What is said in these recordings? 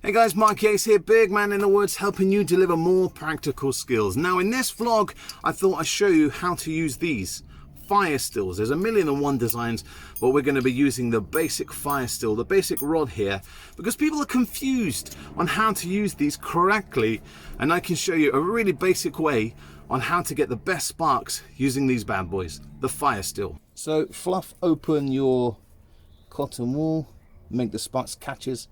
Hey guys, Mark Yates here, Big Man in the Woods, helping you deliver more practical skills. Now in this vlog, I thought I'd show you how to use these fire steels. There's 1,000,001 designs, but we're going to be using the basic fire steel, the basic rod here, because people are confused on how to use these correctly, and I can show you a really basic way on how to get the best sparks using these bad boys, the fire steel. So fluff open your cotton wool, make the sparks catches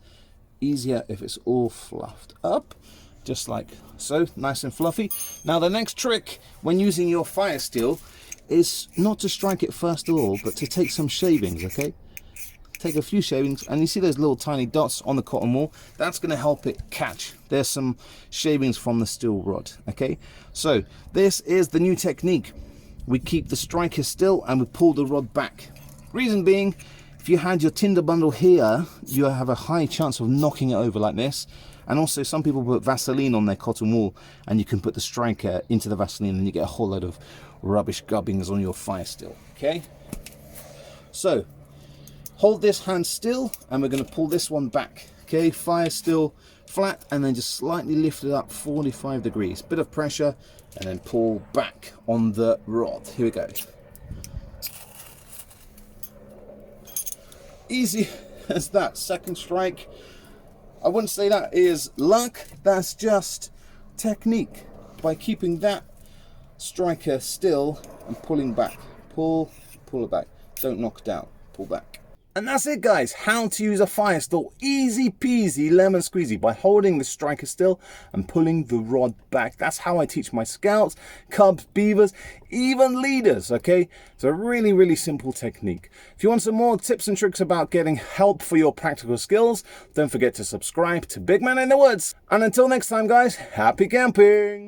easier if it's all fluffed up, just like so, nice and fluffy. Now the next trick when using your fire steel is not to strike it first of all, but to take some shavings. Okay, take a few shavings, and you see those little tiny dots on the cotton wool, that's going to help it catch. There's some shavings from the steel rod. Okay, so this is the new technique. We keep the striker still and we pull the rod back. Reason being, if you had your tinder bundle here, you have a high chance of knocking it over like this. And also some people put Vaseline on their cotton wool, and you can put the striker into the Vaseline and you get a whole load of rubbish gubbins on your fire steel. Okay, so hold this hand still and we're going to pull this one back. Okay, fire steel flat, and then just slightly lift it up 45 degrees, bit of pressure, and then pull back on the rod. Here we go. Easy as that. Second strike, I wouldn't say that is luck, that's just technique. By keeping that striker still and pulling back, pull it back, don't knock down, pull back. And that's it guys, how to use a fire steel, easy peasy lemon squeezy, by holding the striker still and pulling the rod back. That's how I teach my scouts, cubs, beavers, even leaders. Okay, it's a really simple technique. If you want some more tips and tricks about getting help for your practical skills, don't forget to subscribe to Big Man in the Woods. And until next time guys, happy camping.